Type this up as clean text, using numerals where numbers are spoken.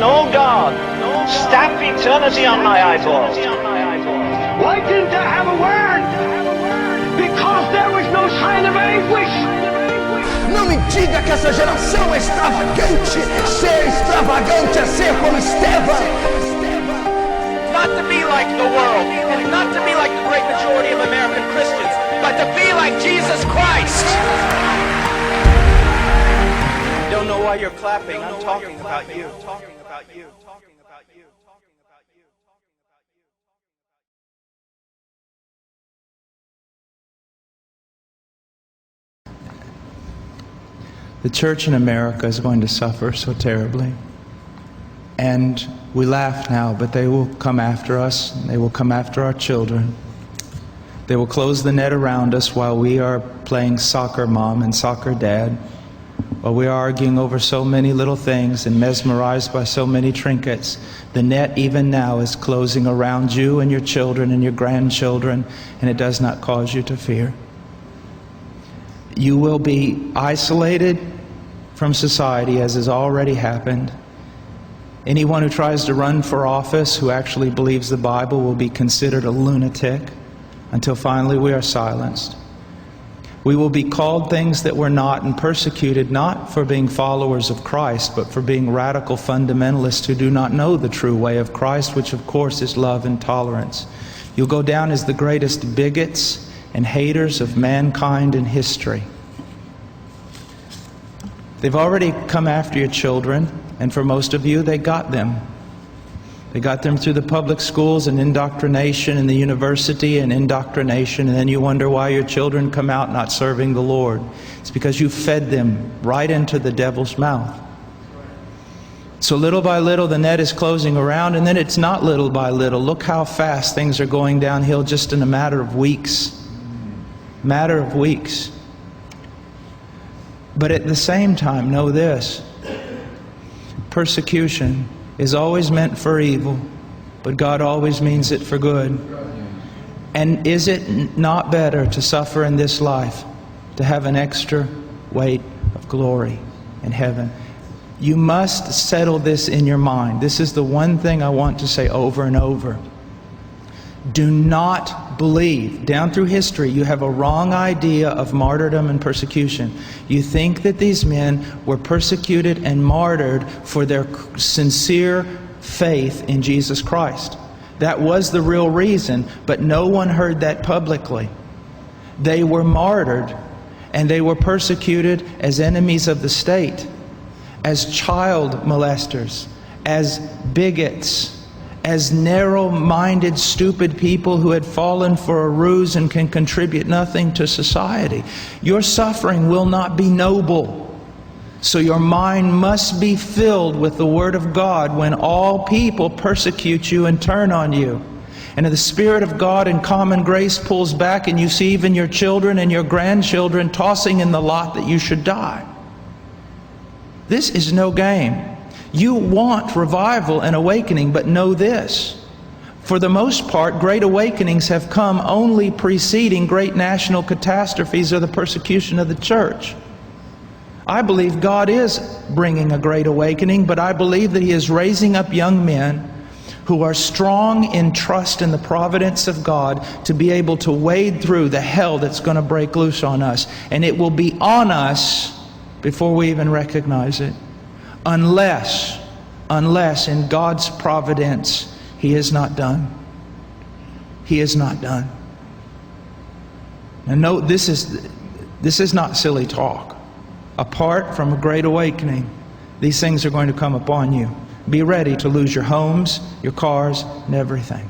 no God. Stamp eternity on my eyeballs. Why didn't I have a word? Because there was no sign of anguish. Não me diga que essa geração é extravagante. Ser extravagante é ser como Estevão. Not to be like the world, and not to be like the great majority of American Christians, but to be like Jesus Christ. You don't know why you're clapping. I'm talking about you. The church in America is going to suffer so terribly. And we laugh now, but they will come after us. They will come after our children. They will close the net around us while we are playing soccer mom and soccer dad, while we are arguing over so many little things and mesmerized by so many trinkets. The net even now is closing around you and your children and your grandchildren, and it does not cause you to fear. You will be isolated from society, as has already happened. Anyone who tries to run for office who actually believes the Bible will be considered a lunatic until finally we are silenced. We will be called things that we're not and persecuted not for being followers of Christ, but for being radical fundamentalists who do not know the true way of Christ, which of course is love and tolerance. You'll go down as the greatest bigots and haters of mankind in history. They've already come after your children, and for most of you, they got them. They got them through the public schools and indoctrination, and the university and indoctrination, and then you wonder why your children come out not serving the Lord. It's because you fed them right into the devil's mouth. So little by little the net is closing around, and then it's not little by little. Look how fast things are going downhill just in a matter of weeks. Matter of weeks. But at the same time, know this. Persecution is always meant for evil, but God always means it for good. And is it not better to suffer in this life, to have an extra weight of glory in heaven? You must settle this in your mind. This is the one thing I want to say over and over. Do not believe. Down through history, you have a wrong idea of martyrdom and persecution. You think that these men were persecuted and martyred for their sincere faith in Jesus Christ. That was the real reason, but no one heard that publicly. They were martyred, and they were persecuted as enemies of the state, as child molesters, as bigots, as narrow-minded, stupid people who had fallen for a ruse and can contribute nothing to society. Your suffering will not be noble. So your mind must be filled with the Word of God when all people persecute you and turn on you. And the Spirit of God in common grace pulls back, and you see even your children and your grandchildren tossing in the lot that you should die. This is no game. You want revival and awakening, but know this. For the most part, great awakenings have come only preceding great national catastrophes or the persecution of the church. I believe God is bringing a great awakening, but I believe that He is raising up young men who are strong in trust in the providence of God to be able to wade through the hell that's going to break loose on us. And it will be on us before we even recognize it. Unless in God's providence, He is not done. He is not done. And note, this is not silly talk. Apart from a great awakening, these things are going to come upon you. Be ready to lose your homes, your cars, and everything.